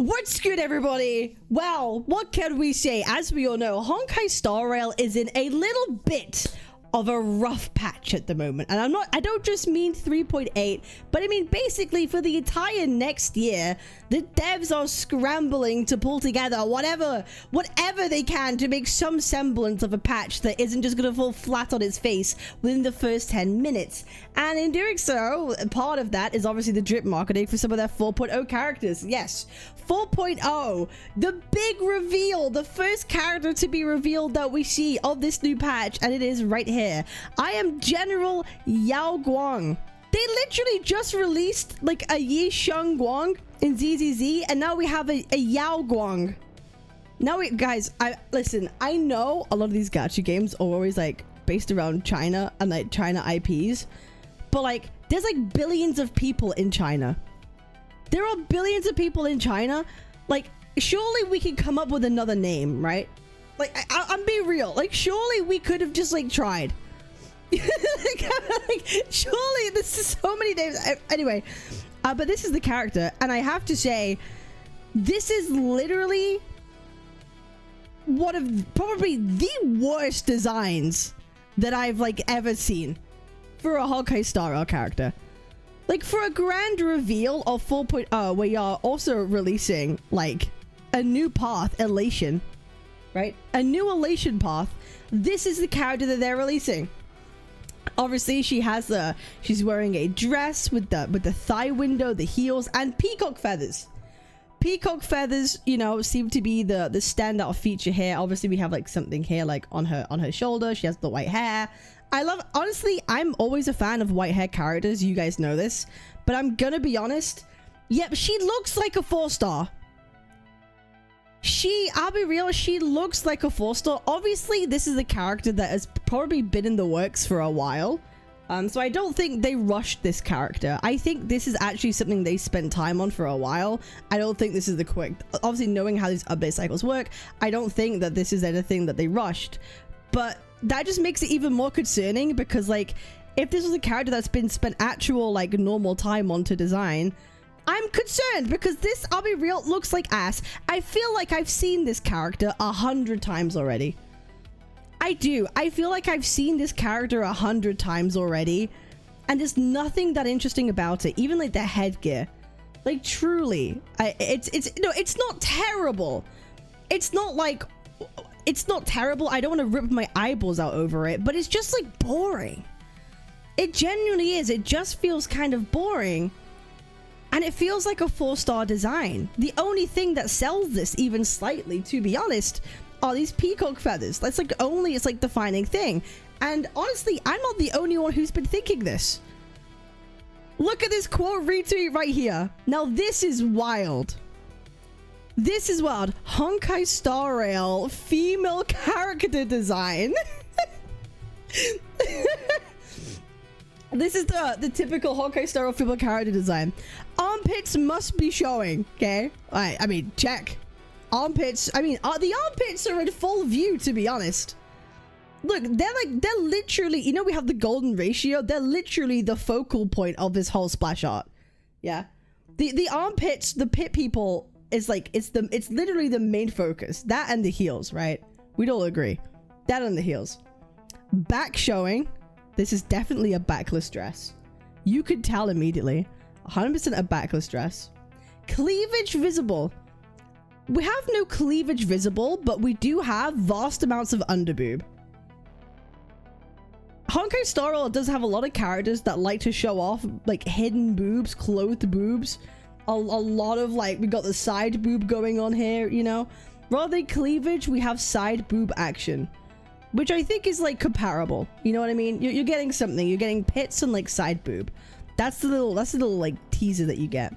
What's good, everybody? Well, what can we say? As we all know, Honkai Star Rail is in a little bit of a rough patch at the moment, and I don't just mean 3.8, but I mean basically for the entire next year, the devs are scrambling to pull together whatever they can to make some semblance of a patch that isn't just gonna fall flat on its face within the first 10 minutes. And in doing so, part of that is obviously the drip marketing for some of their 4.0 characters. Yes, 4.0, the big reveal, the first character to be revealed that we see of this new patch, and it is right here. I am General Yao Guang. They literally just released like a Yi Sheng Guang in ZZZ, and now we have a Yao Guang. Now guys, listen, I know a lot of these gacha games are always like based around China and like China IPs, but like there's like billions of people in China. There are billions of people in China. Like, surely we can come up with another name, right? Like, I'm being real. Like, surely we could have just, like, tried. Like, surely, this is so many names. Anyway, but this is the character. And I have to say, this is literally one of probably the worst designs that I've, like, ever seen for a Honkai Star Rail character. Like, for a grand reveal of 4.0, we are also releasing, like, a new path, Elation, right? A new Elation path. This is the character that they're releasing. Obviously, she's wearing a dress with the thigh window, the heels, and peacock feathers. Peacock feathers, you know, seem to be the standout feature here. Obviously, we have, like, something here, like, on her shoulder. She has the white hair. Honestly, I'm always a fan of white hair characters. You guys know this, but I'm gonna be honest. Yep, she looks like a 4-star. I'll be real, she looks like a 4-star. Obviously, this is a character that has probably been in the works for a while. So I don't think they rushed this character. I think this is actually something they spent time on for a while. I don't think this is the quick, obviously knowing how these update cycles work, I don't think that this is anything that they rushed. But that just makes it even more concerning, because like if this was a character that's been spent actual like normal time on to design, I'm concerned, because this, I'll be real, looks like ass. I feel like I've seen this character 100 times already. I do. I feel like I've seen this character 100 times already, and there's nothing that interesting about it. Even like the headgear, like truly, it's not terrible. It's not like, it's not terrible. I don't want to rip my eyeballs out over it, but it's just like boring. It genuinely is. It just feels kind of boring. And it feels like a 4-star design. The only thing that sells this even slightly, to be honest, are these peacock feathers. That's like it's like defining thing. And honestly, I'm not the only one who's been thinking this. Look at this quote retweet right here. Now this is wild. This is wild. Honkai Star Rail female character design. This is the typical Honkai Star Rail female character design. Armpits must be showing, okay? Alright, I mean, check. Armpits, I mean, the armpits are in full view, to be honest. Look, they're literally, you know, we have the golden ratio. They're literally the focal point of this whole splash art. Yeah. The armpits, the pit people, is like, it's literally the main focus. That and the heels, right? We'd all agree. That and the heels. Back showing. This is definitely a backless dress. You could tell immediately. 100% a backless dress. Cleavage visible. We have no cleavage visible, but we do have vast amounts of underboob. Honkai Star Rail does have a lot of characters that like to show off like hidden boobs, clothed boobs. A lot of like, we got the side boob going on here, you know. Rather than cleavage, we have side boob action, which I think is like comparable. You know what I mean? You're getting something. You're getting pits and like side boob. That's the little like teaser that you get.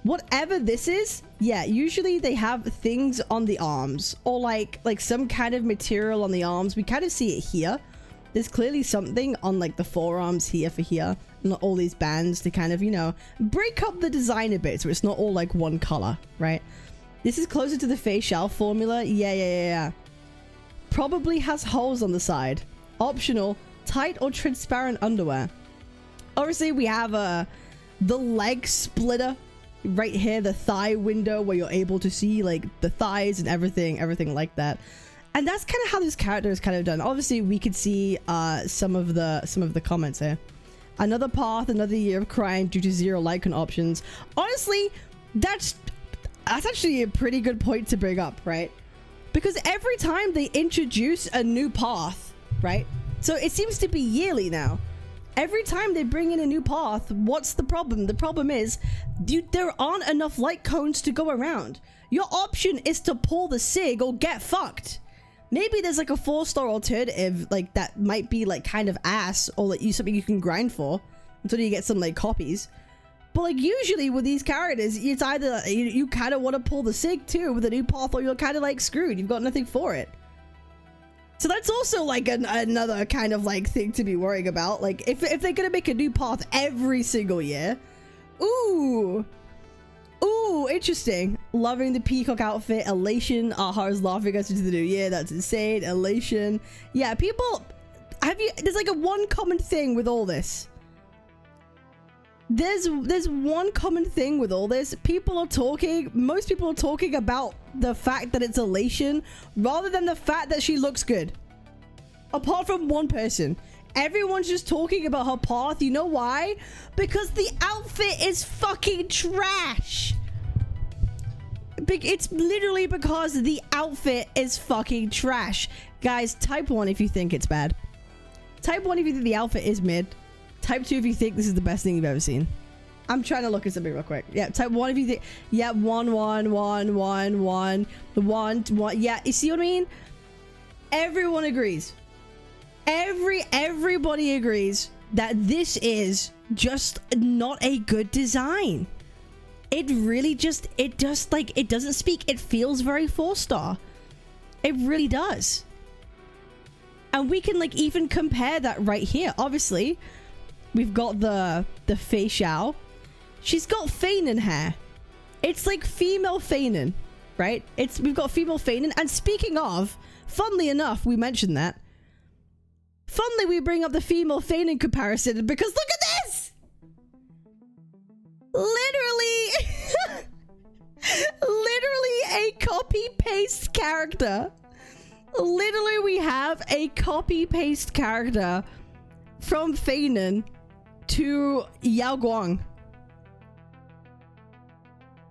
Whatever this is, yeah, usually they have things on the arms or like some kind of material on the arms. We kind of see it here. There's clearly something on like the forearms here for here, and all these bands to kind of, you know, break up the design a bit so it's not all like one color, right? This is closer to the facial formula. Yeah. Probably has holes on the side. Optional, tight or transparent underwear. Obviously, we have the leg splitter right here, the thigh window where you're able to see like the thighs and everything like that. And that's kind of how this character is kind of done. Obviously, we could see some of the comments here. Another path, another year of crying due to zero like and options. Honestly, that's actually a pretty good point to bring up, right? Because every time they introduce a new path, right? So it seems to be yearly now. Every time they bring in a new path, what's the problem? The problem is, there aren't enough light cones to go around. Your option is to pull the SIG or get fucked. Maybe there's like a 4-star alternative, like that might be like kind of ass, or like something you can grind for until you get some like copies. But like usually with these characters, it's either you kind of want to pull the SIG too with a new path, or you're kind of like screwed. You've got nothing for it. So that's also like another kind of like thing to be worrying about. Like if they're gonna make a new path every single year, ooh, interesting. Loving the peacock outfit. Elation. Aha is laughing us into the new year. That's insane. Elation. Yeah, people. There's like a one common thing with all this. There's one common thing with all this. Most people are talking about the fact that it's Elation rather than the fact that she looks good. Apart from one person. Everyone's just talking about her path. You know why? Because the outfit is fucking trash. It's literally because the outfit is fucking trash. Guys, type 1 if you think it's bad. Type 1 if you think the outfit is mid. Type 2 if you think this is the best thing you've ever seen. I'm trying to look at something real quick. Yeah, type 1 if you think... Yeah, 1. Yeah, you see what I mean? Everyone agrees. Everybody agrees that this is just not a good design. It really just... It doesn't speak. It feels very 4-star. It really does. And we can like even compare that right here. Obviously... We've got the Fei Xiao. She's got Feinen hair. It's like female Feinen, right? We've got female Feinen. And speaking of, funnily enough, we mentioned that. Funnily, we bring up the female Feinen comparison because look at this! Literally, literally a copy-paste character. Literally, we have a copy-paste character from Feinen to Guang.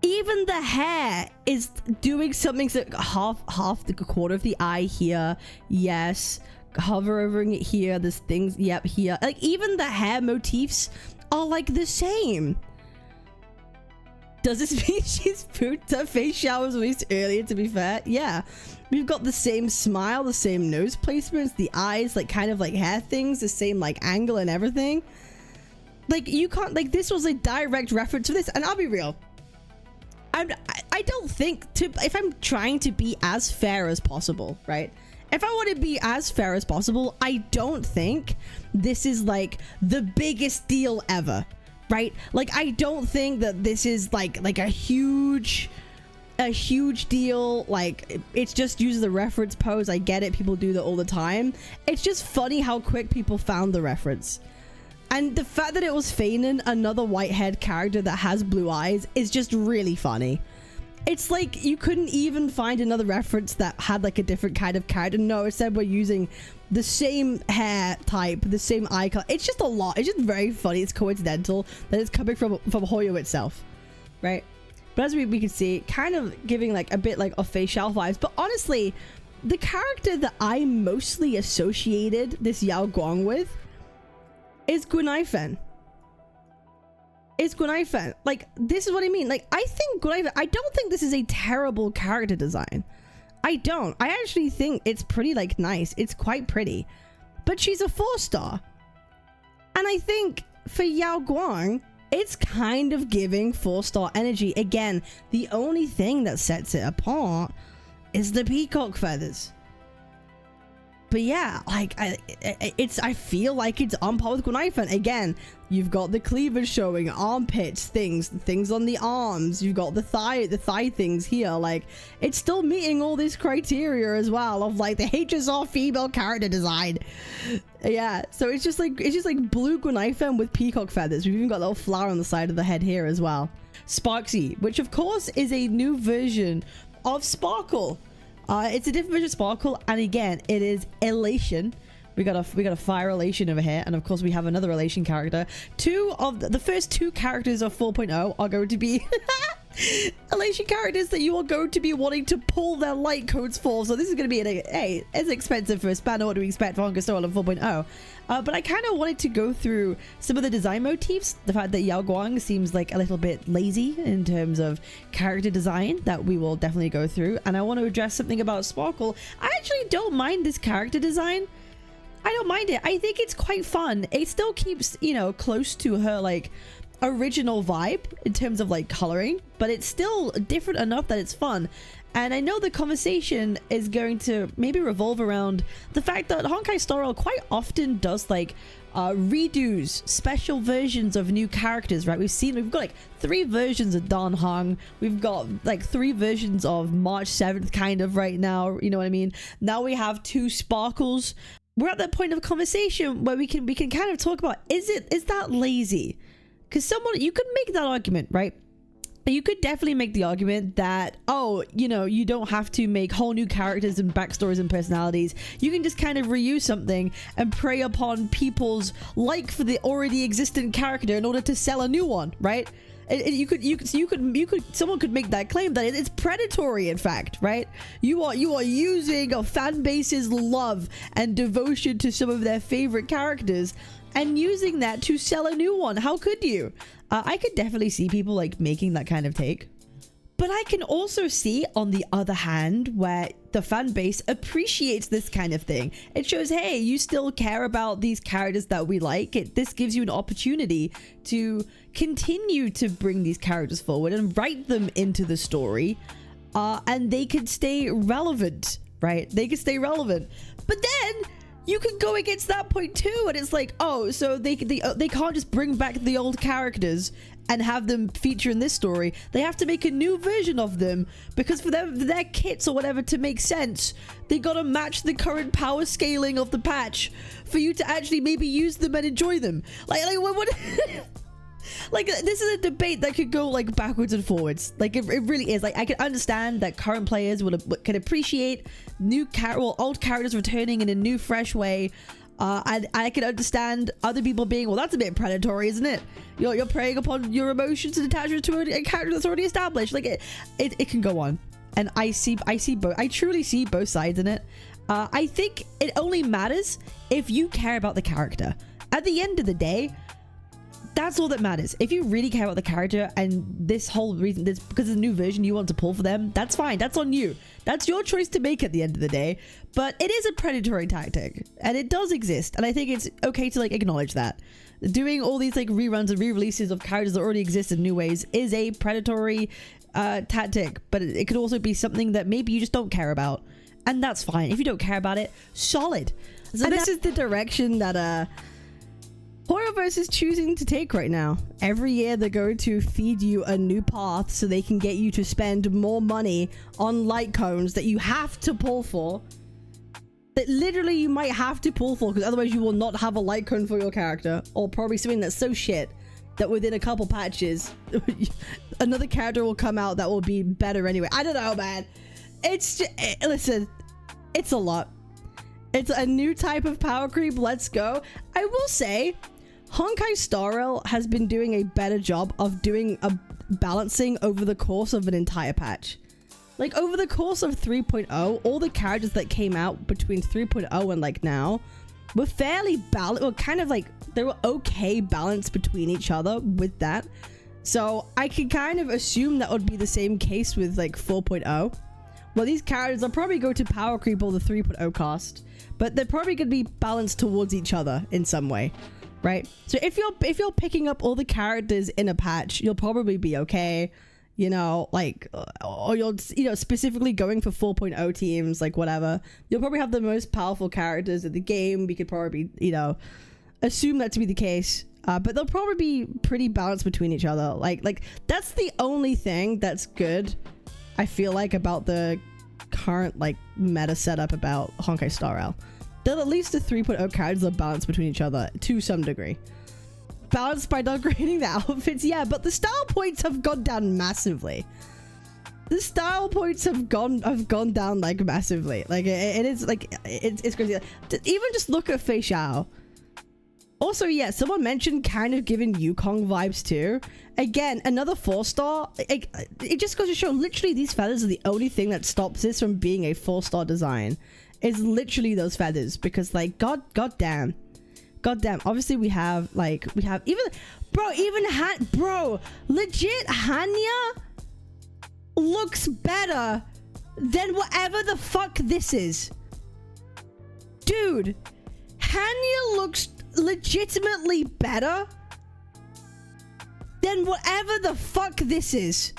Even the hair is doing something. So half the quarter of the eye here. Yes. Hover over it here. There's things. Yep, here. Like even the hair motifs are like the same. Does this mean she's pooped her face showers released earlier, to be fair? Yeah. We've got the same smile, the same nose placements, the eyes, like kind of like hair things, the same like angle and everything. Like you can't, like this was a direct reference to this. And I'll be real. I don't think if I'm trying to be as fair as possible, right? If I want to be as fair as possible, I don't think this is like the biggest deal ever, right? Like I don't think that this is like a huge deal. Like it's just use the reference pose. I get it, people do that all the time. It's just funny how quick people found the reference. And the fact that it was Feinen, another white-haired character that has blue eyes, is just really funny. It's like you couldn't even find another reference that had like a different kind of character. No, instead we're using the same hair type, the same eye color. It's just a lot. It's just very funny. It's coincidental that it's coming from Hoyo itself, right? But as we can see, kind of giving like a bit like of facial vibes. But honestly, the character that I mostly associated this Guang with is Guang. Is Guang. Like, this is what I mean. Like, I think Guang, I don't think this is a terrible character design. I don't. I actually think it's pretty, like, nice. It's quite pretty. But she's a 4-star. And I think for Guang, it's kind of giving 4-star energy. Again, the only thing that sets it apart is the peacock feathers. But yeah, like I feel like it's on par with Guang. Again, you've got the cleavage showing, armpits, things on the arms. You've got the thigh things here. Like it's still meeting all this criteria as well of like the HSR female character design. Yeah, so it's just like blue Guang with peacock feathers. We've even got a little flower on the side of the head here as well. Sparxie, which of course is a new version of Sparkle. It's a different version of Sparkle, and again, it is Elation. We got a fire Elation over here, and of course we have another Elation character. Two of the first two characters of 4.0 are going to be Elation characters that you are going to be wanting to pull their light codes for. So this is going to be it's expensive for a spanner. What do we expect for Honkai Star Rail 4.0? But I kind of wanted to go through some of the design motifs. The fact that Guang seems like a little bit lazy in terms of character design, that we will definitely go through. And I want to address something about Sparkle. I actually don't mind this character design. I don't mind it. I think it's quite fun. It still keeps, you know, close to her like original vibe in terms of like coloring, but it's still different enough that it's fun. And I know the conversation is going to maybe revolve around the fact that Honkai Star Rail quite often does like redos, special versions of new characters, right? We've got like 3 versions of Dan Heng. We've got like 3 versions of March 7th kind of right now, you know what I mean? Now we have 2 Sparkles. We're at that point of conversation where we can kind of talk about, is that lazy? Because you could make that argument, right? You could definitely make the argument that, oh, you know, you don't have to make whole new characters and backstories and personalities. You can just kind of reuse something and prey upon people's like for the already existent character in order to sell a new one, right? Someone could make that claim that it's predatory, in fact, right? You are using a fan base's love and devotion to some of their favorite characters and using that to sell a new one. How could you? I could definitely see people like making that kind of take. But I can also see, on the other hand, where the fan base appreciates this kind of thing. It shows, hey, you still care about these characters that we like. This gives you an opportunity to continue to bring these characters forward and write them into the story. And they can stay relevant, right? They can stay relevant. But then you can go against that point too, and it's like, oh, so they can't just bring back the old characters and have them feature in this story. They have to make a new version of them, because for their kits or whatever to make sense, they gotta match the current power scaling of the patch for you to actually maybe use them and enjoy them. Like what like, this is a debate that could go like backwards and forwards. Like it really is. Like, I can understand that current players can appreciate old characters returning in a new, fresh way. And I can understand other people being, well, that's a bit predatory, isn't it? You're preying upon your emotions and attachment to a character that's already established. Like it can go on. And I see both. I truly see both sides in it. I think it only matters if you care about the character. At the end of the day, that's all that matters. If you really care about the character and this whole reason, because it's a new version you want to pull for them, that's fine. That's on you. That's your choice to make at the end of the day. But it is a predatory tactic, and it does exist. And I think it's okay to like acknowledge that. Doing all these like reruns and re-releases of characters that already exist in new ways is a predatory tactic. But it could also be something that maybe you just don't care about. And that's fine. If you don't care about it, solid. So this is the direction that Horrorverse is choosing to take right now. Every year they're going to feed you a new path so they can get you to spend more money on light cones that you have to pull for. That literally you might have to pull for, because otherwise you will not have a light cone for your character. Or probably something that's so shit that within a couple patches another character will come out that will be better anyway. I don't know, man. It's just, listen, it's a lot. It's a new type of power creep. Let's go. I will say, Honkai Star Rail has been doing a better job of doing a balancing over the course of an entire patch. Like, over the course of 3.0, all the characters that came out between 3.0 and like now were fairly balanced, or kind of like, they were okay balanced between each other with that. So I can kind of assume that would be the same case with like 4.0. Well, these characters are probably going to power creep all the 3.0 cost, but they're probably going to be balanced towards each other in some way, right? So if you're picking up all the characters in a patch, you'll probably be okay, you know, like, or you're, you know, specifically going for 4.0 teams, like whatever. You'll probably have the most powerful characters in the game. We could probably, you know, assume that to be the case. But they'll probably be pretty balanced between each other. Like that's the only thing that's good, I feel like, about the current like meta setup about Honkai Star Rail. That at least the 3.0 characters are balanced between each other to some degree. balanced by downgrading the outfits. Yeah, but the style points have gone down massively. The style points have gone down like massively. Like it is like it's crazy. Even just look at Fei Xiao. Also, yeah, someone mentioned kind of giving Yukong vibes too. Again, another 4-star. It just goes to show, literally, these feathers are the only thing that stops this from being a 4-star design. It's literally those feathers, because like, god damn. Obviously, we have even, bro, legit Hanya looks better than whatever the fuck this is. Dude, Hanya looks legitimately better than whatever the fuck this is.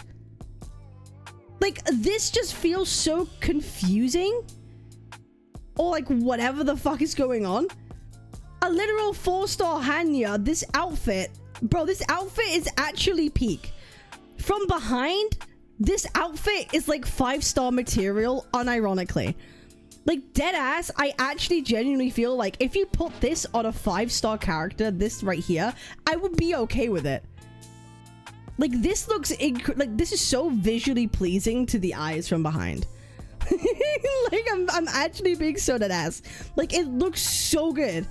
Like, this just feels so confusing, or like whatever the fuck is going on. A literal 4-star Hanya, this outfit, bro, this outfit is actually peak. From behind, this outfit is like 5-star material, unironically. Like, dead ass, I actually genuinely feel like if you put this on a 5-star character, this right here, I would be okay with it. Like, this looks like this is so visually pleasing to the eyes from behind. Like, I'm actually being so dead ass. Like, it looks so good.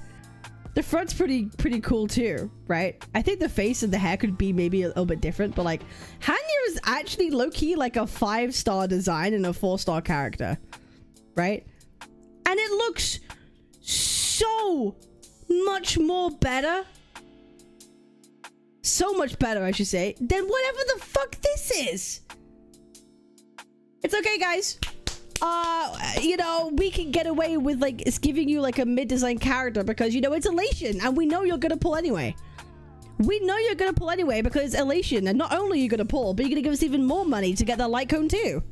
The front's pretty cool too, right? I think the face and the hair could be maybe a little bit different, but like, Hanya is actually low-key like a 5-star design and a 4-star character, right? And it looks so much more better. So much better, I should say, than whatever the fuck this is. It's okay, guys. You know, we can get away with like it's giving you like a mid-design character because, you know, it's Elation and we know you're gonna pull anyway. We know you're gonna pull anyway because Elation, and not only are you gonna pull, but you're gonna give us even more money to get that light cone too.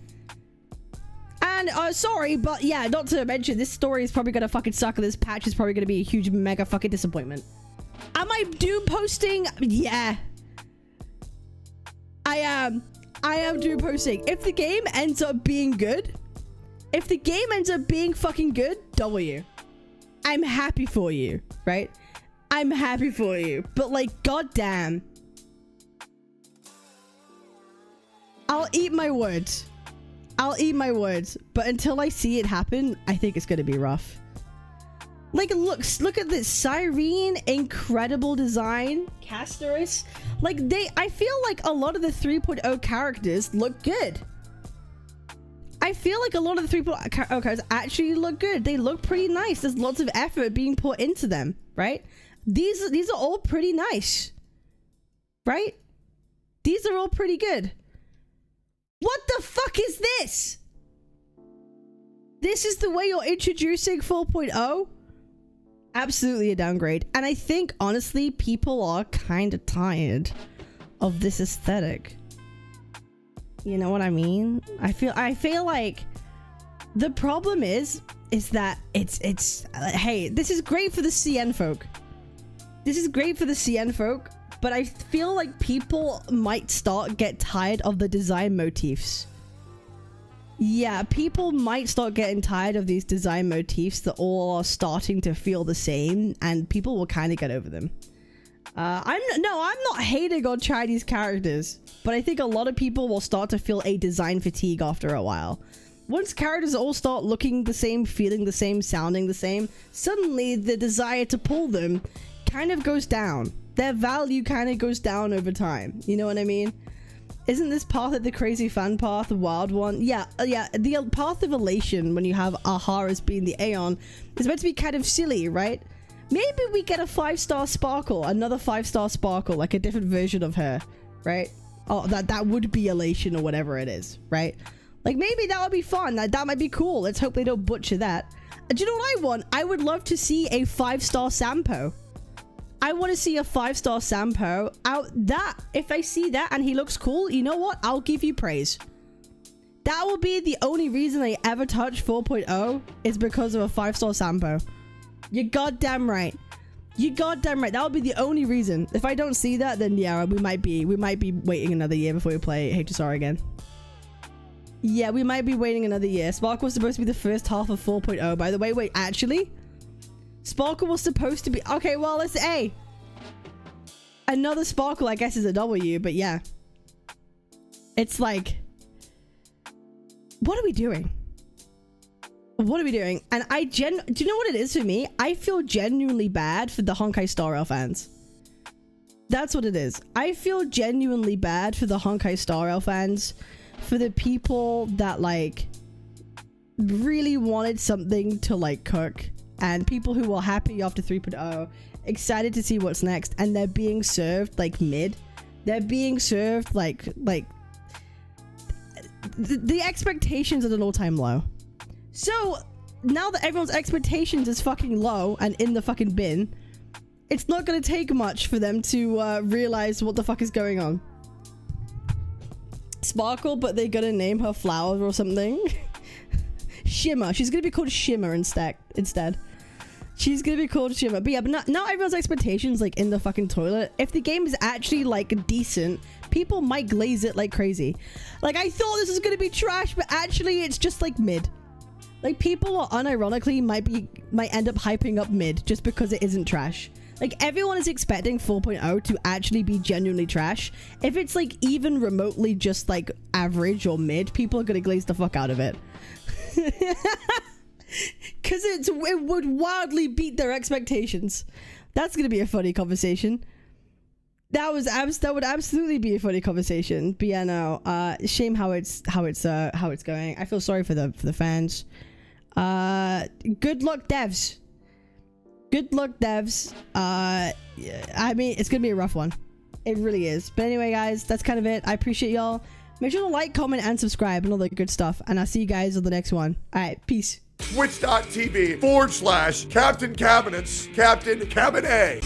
And sorry, but yeah, not to mention this story is probably gonna fucking suck, and this patch is probably gonna be a huge mega fucking disappointment. Am I doom posting? Yeah, I am doom posting. If the game ends up being good, if the game ends up being fucking good, W. I'm happy for you, right? I'm happy for you, but like, goddamn, I'll eat my words. I'll eat my words, but until I see it happen, I think it's gonna be rough. Like, look at this Cyrene, incredible design, Castoris. Like, I feel like a lot of the 3.0 characters look good. I feel like a lot of the 3.0 characters actually look good. They look pretty nice. There's lots of effort being put into them, right? These are all pretty nice, right? These are all pretty good. What the fuck is this? This is the way you're introducing 4.0? Absolutely a downgrade. And I think, honestly, people are kind of tired of this aesthetic. You know what I mean? I feel like the problem is that it's hey, this is great for the CN folk. This is great for the CN folk, but I feel like people might get tired of the design motifs. Yeah, people might start getting tired of these design motifs that all are starting to feel the same, and people will kind of get over them. I'm not hating on Chinese characters, but I think a lot of people will start to feel a design fatigue after a while. Once characters all start looking the same, feeling the same, sounding the same, suddenly the desire to pull them kind of goes down. Their value kind of goes down over time. You know what I mean? Isn't this path of the crazy fan path, the wild one? Yeah, the path of elation when you have Aha as being the Aeon is meant to be kind of silly, right? Maybe we get a 5-star Sparkle, another 5-star Sparkle, like a different version of her, right? Oh, that would be elation or whatever it is, right? Like, maybe that would be fun. That might be cool. Let's hope they don't butcher that. Do you know what I want? I would love to see a 5-star Sampo. I want to see a 5-star Sampo. If I see that and he looks cool, you know what? I'll give you praise. That will be the only reason I ever touch 4.0 is because of a 5-star Sampo. You're goddamn right. You goddamn right. That would be the only reason. If I don't see that, then yeah, we might be waiting another year before we play HSR again. Yeah, we might be waiting another year. Sparkle was supposed to be the first half of 4.0. By the way, wait, actually? Sparkle was supposed to be... Okay, well, let's... Hey. another Sparkle, I guess, is a W, but yeah. It's like, what are we doing? What are we doing? And do you know what it is for me? I feel genuinely bad for the Honkai Star Rail fans. That's what it is. I feel genuinely bad for the Honkai Star Rail fans, for the people that like really wanted something to like cook, and people who were happy after 3.0, excited to see what's next, and they're being served like mid. They're being served like the expectations at an all-time low. So now that everyone's expectations is fucking low and in the fucking bin, it's not gonna take much for them to realize what the fuck is going on. Sparkle, but they're gonna name her Flower or something. Shimmer. She's gonna be called Shimmer instead. She's gonna be called Shimmer. But yeah, but now everyone's expectations like in the fucking toilet. If the game is actually like decent, people might glaze it like crazy. Like, I thought this was gonna be trash, but actually it's just like mid. Like, people are unironically might end up hyping up mid just because it isn't trash. Like, everyone is expecting 4.0 to actually be genuinely trash. If it's like even remotely just like average or mid, people are gonna glaze the fuck out of it. Because it would wildly beat their expectations. That's gonna be a funny conversation. That would absolutely be a funny conversation. But yeah, no. Shame how it's going. I feel sorry for the fans. Good luck, devs. Good luck, devs. I mean, it's gonna be a rough one. It really is. But anyway, guys, that's kind of it. I appreciate y'all. Make sure to like, comment, and subscribe and all that good stuff. And I'll see you guys on the next one. All right, peace. Twitch.tv/Captain Cabinetz, Captain Cabinetz.